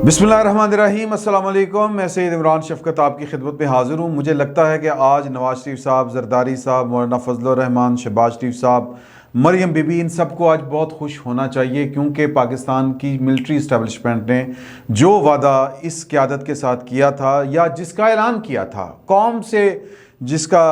बिस्मिल्लाहिर्रहमानिर्रहीम, अस्सलाम वालेकुम। मैं सैयद इमरान शफ़क़त आपकी खिदमत में हाज़िर हूँ। मुझे लगता है कि आज नवाज़ शरीफ साहब, ज़रदारी साहब, मौलाना फजलुर रहमान, शहबाज शरीफ साहब, मरियम बीबी, इन सबको आज बहुत खुश होना चाहिए, क्योंकि पाकिस्तान की मिलिट्री इस्टेब्लिशमेंट ने जो वादा इस क़यादत के साथ किया था या जिसका ऐलान किया था, कौम से जिसका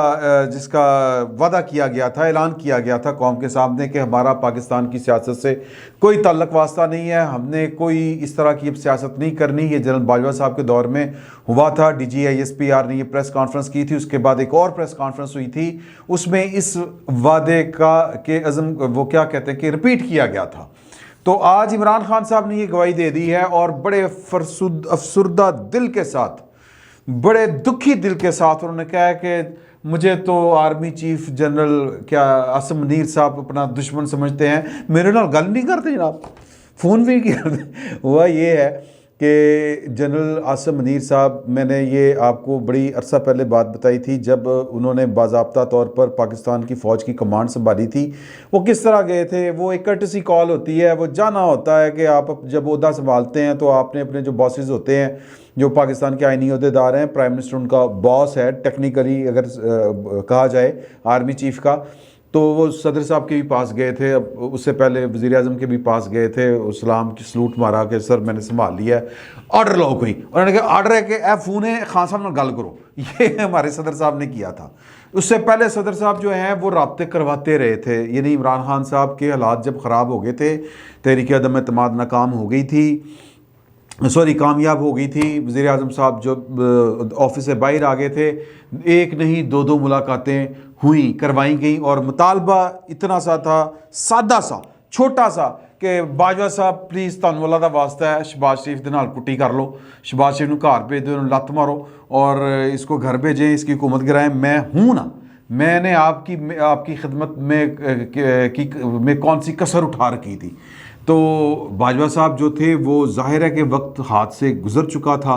वादा किया गया था, ऐलान किया गया था कौम के सामने कि हमारा पाकिस्तान की सियासत से कोई ताल्लुक़ वास्ता नहीं है, हमने कोई इस तरह की सियासत नहीं करनी। ये जनरल बाजवा साहब के दौर में हुआ था। DGISPR ने ये प्रेस कॉन्फ्रेंस की थी, उसके बाद एक और प्रेस कॉन्फ्रेंस हुई थी, उसमें इस वादे के अज़म वो क्या कहते हैं कि रिपीट किया गया था। तो आज इमरान खान साहब ने ये गवाही दे दी है और बड़े अफसुर्दा दिल के साथ, बड़े दुखी दिल के साथ उन्होंने कहा है कि मुझे तो आर्मी चीफ जनरल क्या आसिम मुनीर साहब अपना दुश्मन समझते हैं, मेरे नाल गल नहीं करते जनाब, फ़ोन भी करते। हुआ ये है कि जनरल आसिम मुनीर साहब, मैंने ये आपको बड़ी अरसा पहले बात बताई थी जब उन्होंने बाज़ाब्ता तौर पर पाकिस्तान की फ़ौज की कमांड संभाली थी। वो किस तरह गए थे, वो एक कर्टसी कॉल होती है, वो जाना होता है कि आप जब ओहदा संभालते हैं तो आपने अपने जो बॉसेस होते हैं, जो पाकिस्तान के आईनी ओहदेदार हैं, प्राइम मिनिस्टर उनका बॉस है टेक्निकली अगर कहा जाए आर्मी चीफ का, तो वो सदर साहब के भी पास गए थे, अब उससे पहले वज़ीर आज़म के भी पास गए थे, सलाम की सलूट मारा कि सर मैंने संभाल लिया है, ऑर्डर लो कोई। उन्होंने कहा ऑर्डर है कि ए फ़ोन है खान साहब में गल करो। ये हमारे सदर साहब ने किया था। उससे पहले सदर साहब जो हैं वो राब्ते करवाते रहे थे, यानी इमरान खान साहब के हालात जब ख़राब हो गए थे, तहरीक अदम एतमाद नाकाम हो गई थी, कामयाब हो गई थी, वज़ीर आज़म साहब जो ऑफिस से बाहर आ गए थे, एक नहीं दो दो मुलाकातें हुई, करवाई गई, और मुतालबा इतना सा था, सादा सा, छोटा सा, कि बाजवा साहब प्लीज़ तुहानू अल्लाह दा वास्ता है शहबाज शरीफ दे नाल कुट्टी कर लो, शहबाज शरीफ को घर भेज दो, लत्त मारो और इसको घर भेजें, इसकी हुकूमत गिराएं। मैं हूँ ना, मैंने आपकी खिदमत में कौन सी कसर उठा रखी थी। तो बाजवा साहब जो थे वो ज़ाहिर है कि वक्त हाथ से गुज़र चुका था।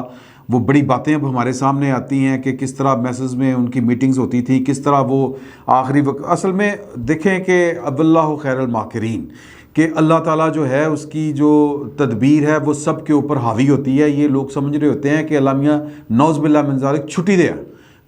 वो बड़ी बातें अब हमारे सामने आती हैं कि किस तरह मैसेज में उनकी मीटिंग्स होती थी, किस तरह वो आखिरी वक्त, असल में देखें कि अब्दुल्लाहु खैरुल माकिरीन, कि अल्लाह ताला जो है उसकी जो तदबीर है वो सब के ऊपर हावी होती है। ये लोग समझ रहे होते हैं कि अल्लाह मियां नौज़ बिल्लाह मिन ज़ालिक छुट्टी दे।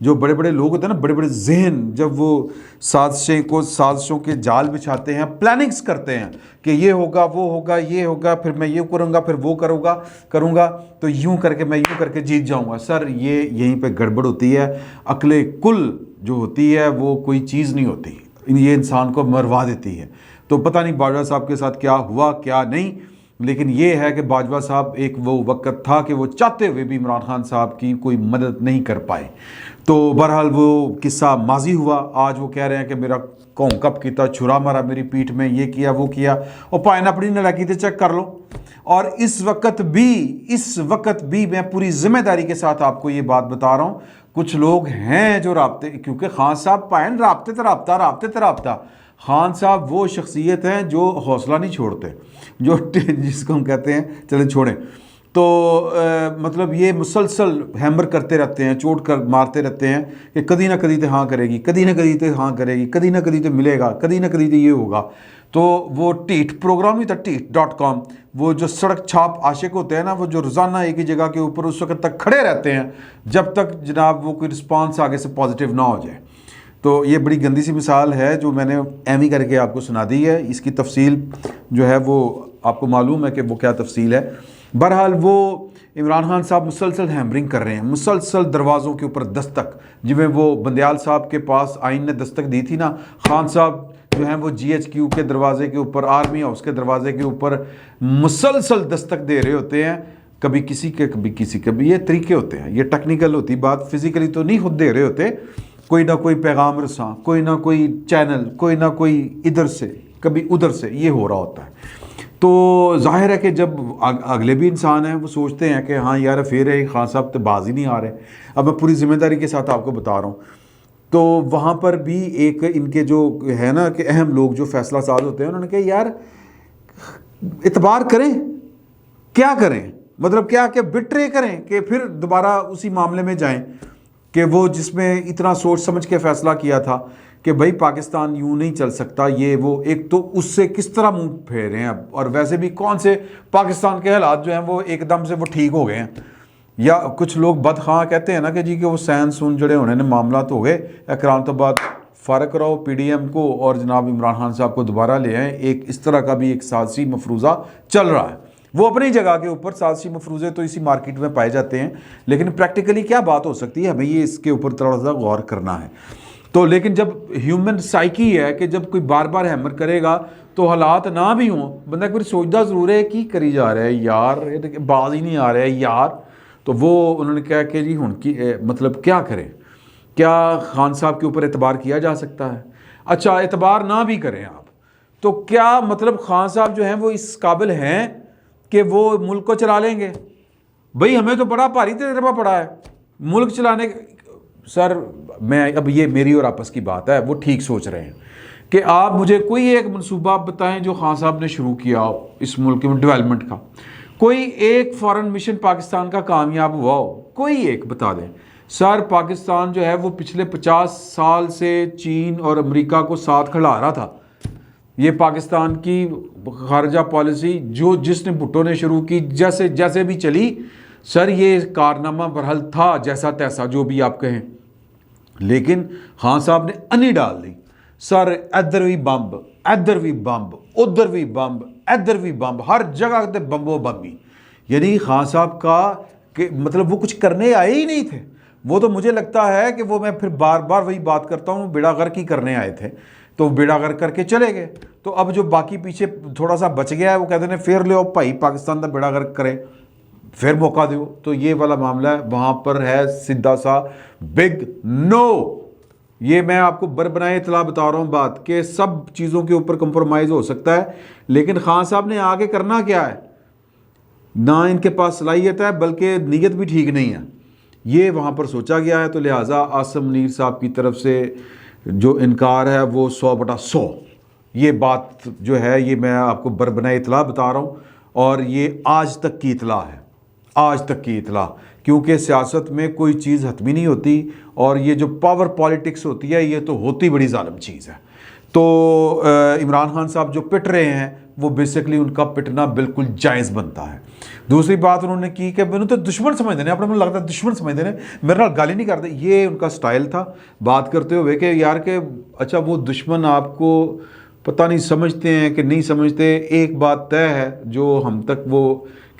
जो बड़े बड़े लोग होते हैं ना, बड़े बड़े जहन, जब वो साजिशों के जाल बिछाते हैं, प्लानिंग्स करते हैं कि ये होगा, वो होगा, ये होगा, फिर मैं ये करूँगा, फिर वो करूँगा, तो यूँ करके मैं यूँ करके जीत जाऊँगा। सर ये यहीं पे गड़बड़ होती है। अक्ले कुल जो होती है वो कोई चीज़ नहीं होती, ये इंसान को मरवा देती है। तो पता नहीं बाजवा साहब के साथ क्या हुआ क्या नहीं, लेकिन ये है कि बाजवा साहब एक वो वक्त था कि वो चाहते हुए भी इमरान खान साहब की कोई मदद नहीं कर पाए। तो बहरहाल वो किस्सा माजी हुआ। आज वो कह रहे हैं कि मेरा कौन कब किया, छुरा मारा मेरी पीठ में, ये किया वो किया, और पायन अपनी नलायकी तो चेक कर लो। और इस वक्त भी मैं पूरी जिम्मेदारी के साथ आपको ये बात बता रहा हूँ, कुछ लोग हैं जो राब्ते, क्योंकि खान साहब पायन राब्ते राब्ता खान साहब वो शख्सियत हैं जो हौसला नहीं छोड़ते, जो जिसको हम कहते हैं चले छोड़ें, तो मतलब ये मुसलसल हैमर करते रहते हैं, चोट कर मारते रहते हैं कि कदी ना कदी तो हाँ करेगी, कदी ना कदी तो हाँ करेगी, कदी ना कदी तो मिलेगा, कदी ना कदी तो ये होगा। तो वो टीट प्रोग्राम ही था, टीट.com, वो जो सड़क छाप आशिक होते हैं ना, वो जो रोज़ाना एक ही जगह के ऊपर उस वक्त तक खड़े रहते हैं जब तक जनाब वो कोई रिस्पॉन्स आगे से पॉजिटिव ना हो जाए। तो ये बड़ी गंदी सी मिसाल है जो मैंने एमी करके आपको सुना दी है। इसकी तफसील जो है वो आपको मालूम है कि वो क्या तफसील है। बहरहाल वो इमरान खान साहब मुसलसल हैमरिंग कर रहे हैं, मुसलसल दरवाज़ों के ऊपर दस्तक, जिमें वो बंदयाल साहब के पास आइन ने दस्तक दी थी ना, खान साहब जो हैं वो GHQ के दरवाजे के ऊपर, आर्मी हाउस के दरवाजे के ऊपर मुसलसल दस्तक दे रहे होते हैं, कभी किसी के कभी किसी के। भी ये तरीके होते हैं, ये टेक्निकल होती बात, फिज़िकली तो नहीं खुद दे रहे होते, कोई ना कोई पैगाम रसां, कोई ना कोई चैनल, कोई ना कोई इधर से कभी उधर से, ये हो रहा होता है। तो जाहिर है कि जब अगले भी इंसान हैं वो सोचते हैं कि हाँ यार फिर है खान साहब तो बाज ही नहीं आ रहे। अब मैं पूरी जिम्मेदारी के साथ आपको बता रहा हूँ। तो वहाँ पर भी एक इनके जो है ना कि अहम लोग जो फैसला साज होते हैं, उन्होंने कहा यार इतबार करें, क्या करें, मतलब क्या कि बिट्रे करें कि फिर दोबारा उसी मामले में जाएं कि वो जिसमें इतना सोच समझ के फ़ैसला किया था कि भाई पाकिस्तान यूं नहीं चल सकता, ये वो, एक तो उससे किस तरह मुंह फेर रहे हैं अब, और वैसे भी कौन से पाकिस्तान के हालात जो हैं वो एकदम से वो ठीक हो गए हैं, या कुछ लोग बदखां कहते हैं ना कि जी कि वो सैन सुन जड़े होने ने मामला तो हो गए, इकराम तो बाद फ़र्क कराओ PDM को और जनाब इमरान खान साहब को दोबारा ले आएँ। एक इस तरह का भी एक साजिशी मफरूज़ा चल रहा है। वो अपनी जगह के ऊपर साजिशी मफरूज़े तो इसी मार्केट में पाए जाते हैं, लेकिन प्रैक्टिकली क्या बात हो सकती है, हमें ये इसके ऊपर थोड़ा सा गौर करना है। तो लेकिन जब ह्यूमन साइकी है कि जब कोई बार बार हैमर करेगा तो हालात ना भी हों, बंदा फिर सोचता ज़रूर है कि करी जा रहा है यार, बाज ही नहीं आ रहा है यार। तो वो उन्होंने कहा कि जी हुन की मतलब क्या करें, क्या खान साहब के ऊपर एतबार किया जा सकता है? अच्छा, एतबार ना भी करें आप तो क्या मतलब खान साहब जो हैं वो इस काबिल हैं कि वो मुल्क को चला लेंगे? भाई हमें तो बड़ा भारी तजर्बा पड़ा है मुल्क चलाने। सर मैं, अब ये मेरी और आपस की बात है, वो ठीक सोच रहे हैं कि आप मुझे कोई एक मनसूबा बताएं जो खान साहब ने शुरू किया हो इस मुल्क में डेवलपमेंट का, कोई एक फॉरेन मिशन पाकिस्तान का कामयाब हुआ हो, कोई एक बता दें। सर पाकिस्तान जो है वो पिछले 50 साल से चीन और अमेरिका को साथ खिला रहा था। ये पाकिस्तान की खारजा पॉलिसी जो जिसने भुट्टो ने शुरू की, जैसे जैसे भी चली सर, ये कारनामा बरहल था जैसा तैसा जो भी आप कहें, लेकिन खान साहब ने अन्नी डाल दी। सर इधर भी बम्ब, इधर भी बम्ब, उधर भी बम्ब, इधर भी बम्ब, हर जगह पे बम्बो बम्बी। यानी खान साहब का कि मतलब वो कुछ करने आए ही नहीं थे। वो तो मुझे लगता है कि वो, मैं फिर बार बार वही बात करता हूँ, बेड़ा गर्क ही करने आए थे तो बेड़ा गर्क करके चले गए। तो अब जो बाकी पीछे थोड़ा सा बच गया है वो कहते हैं फिर ले आओ भाई, पाकिस्तान का बेड़ा गर्क करे, फिर मौका दो। तो ये वाला मामला है, वहाँ पर है सीधा सा बिग नो। ये मैं आपको बर बनाए इतला बता रहा हूँ बात कि सब चीज़ों के ऊपर कंप्रोमाइज़ हो सकता है, लेकिन खान साहब ने आगे करना क्या है, ना इनके पास सलाहियत है बल्कि नीयत भी ठीक नहीं है, ये वहाँ पर सोचा गया है। तो लिहाजा आसिम मुनीर साहब की तरफ से जो इनकार है वो 100/100, ये बात जो है ये मैं आपको बर बनाए इतला बता रहा हूँ, और ये आज तक की इतला है, आज तक की इतला, क्योंकि सियासत में कोई चीज़ हतमी नहीं होती, और ये जो पावर पॉलिटिक्स होती है ये तो होती बड़ी ज़ालिम चीज़ है। तो इमरान खान साहब जो पिट रहे हैं वो बेसिकली उनका पिटना बिल्कुल जायज़ बनता है। दूसरी बात उन्होंने की कि मैंने तो दुश्मन समझते हैं, अपने मुझे लगता है दुश्मन समझते हैं, मेरे नाल गाली नहीं करते, ये उनका स्टाइल था बात करते हुए कि यार के अच्छा वो दुश्मन आपको पता नहीं समझते हैं कि नहीं समझते। एक बात तय है जो हम तक वो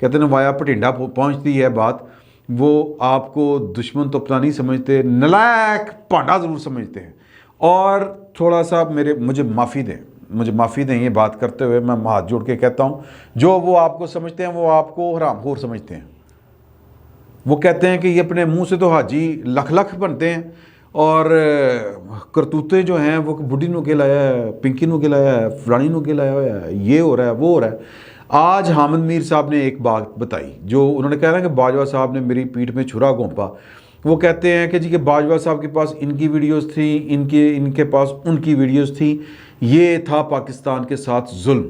कहते हैं ना वाया भटिंडा पहुंचती है बात, वो आपको दुश्मन तो पता नहीं समझते, नलायक पांडा ज़रूर समझते हैं। और थोड़ा सा मुझे माफ़ी दें ये बात करते हुए, मैं हाथ जोड़ के कहता हूँ, जो वो आपको समझते हैं वो आपको हरामखोर समझते हैं। वो कहते हैं कि ये अपने मुंह से तो हाजी लख लख बनते हैं, और करतूते जो हैं वो बुढ़ी नू के लाया है, पिंकी नू के लाया है, फलानी नू के लाया है, ये हो रहा है वो हो रहा है। आज हामिद मीर साहब ने एक बात बताई, जो उन्होंने कहा ना कि बाजवा साहब ने मेरी पीठ में छुरा घोंपा। वो कहते हैं कि जी कि बाजवा साहब के पास इनकी वीडियोस थी, इनके पास उनकी वीडियोस थी। ये था पाकिस्तान के साथ जुल्म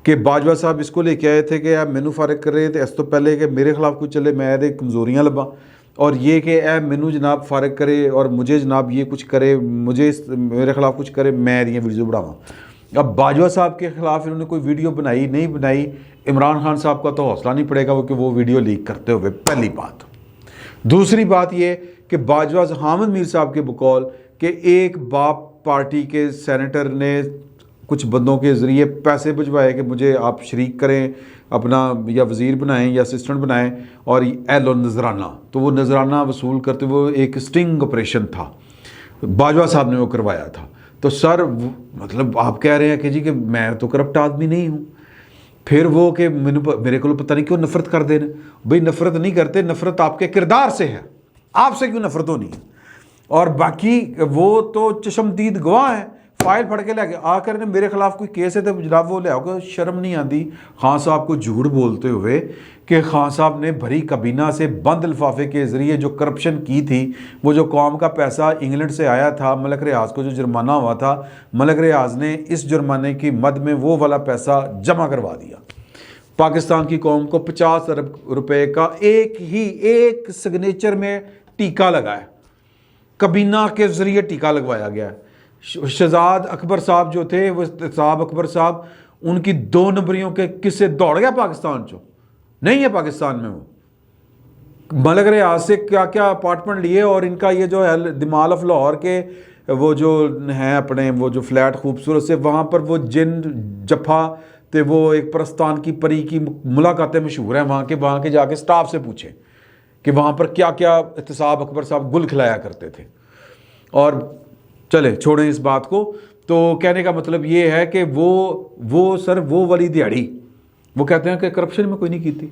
कि बाजवा साहब इसको लेके आए थे कि यार मैनू फारग कर रहे थे इस तो पहले कि मेरे खिलाफ कुछ चले, मैं ये कमज़ोरियाँ लभा, और ये कि ए मैनू जनाब फारग करे और मुझे जनाब ये कुछ करे, मुझे मेरे खिलाफ कुछ करे, मैं ये वीडियो बढ़ावा। अब बाजवा साहब के ख़िलाफ़ इन्होंने कोई वीडियो बनाई नहीं बनाई, इमरान खान साहब का तो हौसला नहीं पड़ेगा वो कि वो वीडियो लीक करते हुए, पहली बात। दूसरी बात ये कि बाजवा हामिद मीर साहब के बकौल कि एक बाप पार्टी के सेनेटर ने कुछ बंदों के ज़रिए पैसे भिजवाए कि मुझे आप शरीक करें अपना, या वज़ीर बनाएं या असिस्टेंट बनाएं, और एलो नजराना, तो वो नजराना वसूल करते हुए एक स्टिंग ऑपरेशन था, बाजवा साहब ने वो करवाया था। तो सर मतलब आप कह रहे हैं कि जी कि मैं तो करप्ट आदमी नहीं हूँ, फिर वो कि मेरे को पता नहीं क्यों नफरत कर देना। भाई नफरत नहीं करते, नफरत आपके किरदार से है, आपसे क्यों नफरत होनी है। और बाकी वो तो चशमदीद गवाह हैं, फाइल फड़ के लेके आकर ने मेरे खिलाफ कोई केस है तो जनाब वो ले आओगे। शर्म नहीं आती खान साहब को झूठ बोलते हुए कि खान साहब ने भरी कबीना से बंद लिफाफे के ज़रिए जो करप्शन की थी, वो जो कौम का पैसा इंग्लैंड से आया था, मलक रियाज को जो जुर्माना हुआ था, मलक रियाज ने इस जुर्माने की मद में वो वाला पैसा जमा करवा दिया। पाकिस्तान की कौम को 50 अरब रुपए का एक सिग्नेचर में टीका लगाया, कबीना के ज़रिए टीका लगवाया गया है। शहजाद अकबर साहब जो थे, वो साहब अकबर साहब, उनकी 2 नंबरियों के किस्से दौड़ गया पाकिस्तान चो, नहीं है पाकिस्तान में वो। मलक रियाज से क्या क्या अपार्टमेंट लिए, और इनका ये जो है दिमाल ऑफ लाहौर के वो जो हैं अपने वो जो फ्लैट खूबसूरत से, वहाँ पर वो जिन जफ़ा तो वो एक परस्तान की परी की मुलाकातें मशहूर हैं वहाँ के जाके स्टाफ से पूछें कि वहाँ पर क्या क्या एहतसाब अकबर साहब गुल खिलाया करते थे। और चले छोड़ें इस बात को। तो कहने का मतलब ये है कि वो सर वो वाली दिहाड़ी वो कहते हैं कि करप्शन में कोई नहीं की थी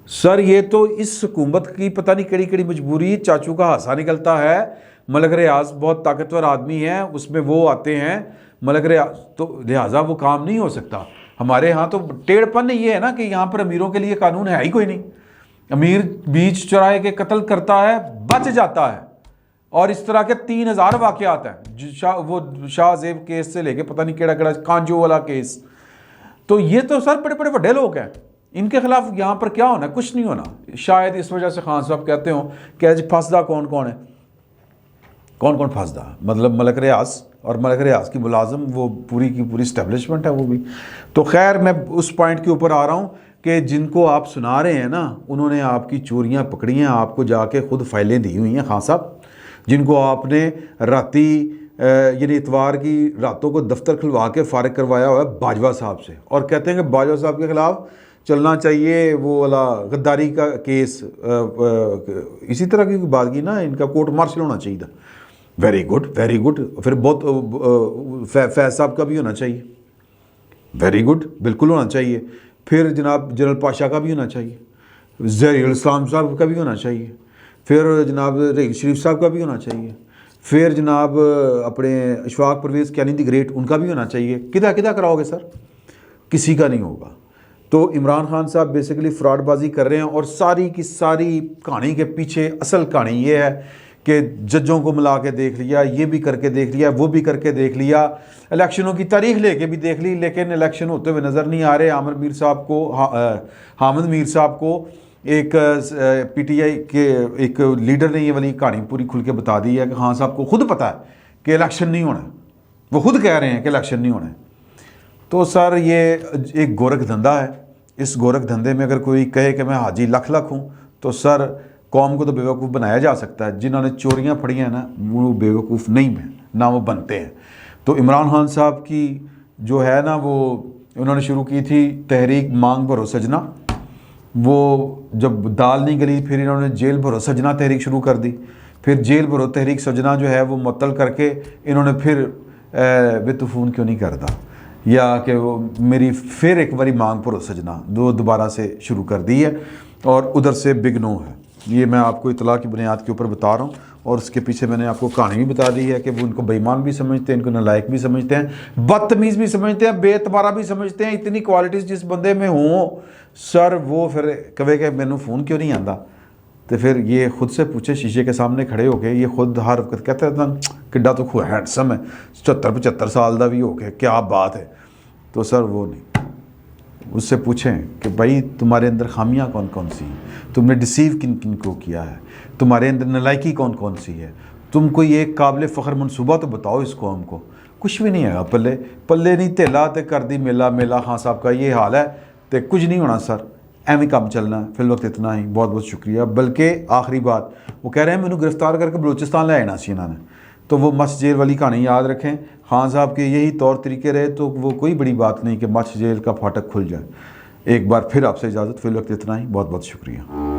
सर। ये तो इस हुकूमत की पता नहीं कड़ी कड़ी मजबूरी, चाचू का हासा निकलता है। मलक रियाज बहुत ताकतवर आदमी है, उसमें वो आते हैं मलक रियाज, तो लिहाजा वो काम नहीं हो सकता। हमारे यहाँ तो टेढ़पन ये है ना कि यहाँ पर अमीरों के लिए कानून है ही कोई नहीं। अमीर बीच चौराहे के कत्ल करता है, बच जाता है। और इस तरह के 3000 वाक़यात हैं, वो शाहजेब केस से लेके पता नहीं केड़ा केड़ा कांजो वाला केस। तो ये तो सर बड़े बड़े बड़े लोग हैं, इनके खिलाफ यहाँ पर क्या होना, कुछ नहीं होना। शायद इस वजह से खान साहब कहते हो कि आज फंसदा कौन कौन है, कौन कौन फंसदा, मतलब मलक रियाज और मलक रियाज की मुलाजम वो पूरी की पूरी इस्टेब्लिशमेंट है वो भी। तो खैर मैं उस पॉइंट के ऊपर आ रहा हूँ कि जिनको आप सुना रहे हैं ना, उन्होंने आपकी चोरियाँ पकड़ी हैं, आपको जाके खुद फाइलें दी हुई हैं खान साहब। जिनको आपने राती यानी इतवार की रातों को दफ्तर खुलवा के फारिग करवाया हुआ है बाजवा साहब से, और कहते हैं कि बाजवा साहब के खिलाफ चलना चाहिए वो वाला गद्दारी का केस, इसी तरह की बात की ना, इनका कोर्ट मार्शल होना चाहिए था। Very good very good. फिर बहुत फैज साहब का भी होना चाहिए, वेरी गुड, बिल्कुल होना चाहिए। फिर जनाब जनरल पाशा का भी होना चाहिए, ज़हीरुल इस्लाम साहब का भी होना चाहिए, फिर जनाब रईस शरीफ साहब का भी होना चाहिए, फिर जनाब अपने अशफाक परवेज़ कैनी दी ग्रेट उनका भी होना चाहिए। किदा किदा कराओगे सर, किसी का नहीं होगा। तो इमरान खान साहब बेसिकली फ्रॉडबाजी कर रहे हैं, और सारी की सारी कहानी के पीछे असल कहानी ये है कि जजों को मिला के देख लिया, ये भी करके देख लिया, वो भी करके देख लिया, इलेक्शनों की तारीख लेके भी देख ली, लेकिन इलेक्शन होते हुए नज़र नहीं आ रहे। आमिर मीर साहब को हामिद मीर साहब को एक पीटीआई के एक लीडर ने ये वाली कहानी पूरी खुल के बता दी है कि खान साहब को खुद पता है कि इलेक्शन नहीं होना है, वो खुद कह रहे हैं कि इलेक्शन नहीं होना है। तो सर ये एक गोरख धंधा है। इस गोरख धंधे में अगर कोई कहे कि मैं हाजी लख लख हूँ, तो सर कौम को तो बेवकूफ़ बनाया जा सकता है। जिन्होंने चोरियाँ फड़ी हैं ना, वो बेवकूफ़ नहीं हैं ना, वो बनते हैं। तो इमरान खान साहब की जो है ना, वो उन्होंने शुरू की थी तहरीक मांग भरो सजना, वो जब दाल नहीं गली फिर इन्होंने जेल भरो सजना तहरीक शुरू कर दी। फिर जेल भरो तहरीक सजना जो है वो मुअत्तल करके इन्होंने फिर बेतुफून क्यों नहीं करता, या कि वो मेरी फिर एक बारी मांग भरो सजना दोबारा से शुरू कर दी है, और उधर से बिग नो है। ये मैं आपको इतला की बुनियाद के ऊपर बता रहा हूँ, और उसके पीछे मैंने आपको कहानी भी बता दी है कि वो उनको बेईमान भी समझते हैं, इनको नालायक भी समझते हैं, बदतमीज़ भी समझते हैं, बेतबारा भी समझते हैं। इतनी क्वालिटीज़ जिस बंदे में हों सर, वो फिर कहे कि मैनू फ़ोन क्यों नहीं आता, तो फिर ये खुद से पूछे शीशे के सामने खड़े हो गए, ये खुद हर वक्त कहते रहता किड्डा तो खूब हैंडसम है, 74-75 साल का भी हो गया, क्या बात है। तो सर वो नहीं, उससे पूछें कि भाई तुम्हारे अंदर खामियां कौन कौन सी हैं, तुमने डिसीव किन किन को किया है, तुम्हारे अंदर नलायकी कौन कौन सी है, तुम कोई एक काबिल फ़ख्र मनसूबा तो बताओ इस कौम को। कुछ भी नहीं है, पल्ले पल्ले नहीं तेला तो कर दी मेला मेला। खान साहब का ये हाल है तो कुछ नहीं होना सर, एवं काम चलना है। फिल वक्त इतना ही, बहुत बहुत शुक्रिया। बल्कि आखिरी बात, वो कह रहे हैं मैंने गिरफ्तार करके बलूचिस्तान ले आना सी इन्होंने, तो वो मछ जेल वाली कहानी याद रखें। खान साहब के यही तौर तरीके रहे तो वो कोई बड़ी बात नहीं कि मछ जेल का फाटक खुल जाए। एक बार फिर आपसे इजाज़त, फिल वक्त इतना ही, बहुत बहुत शुक्रिया।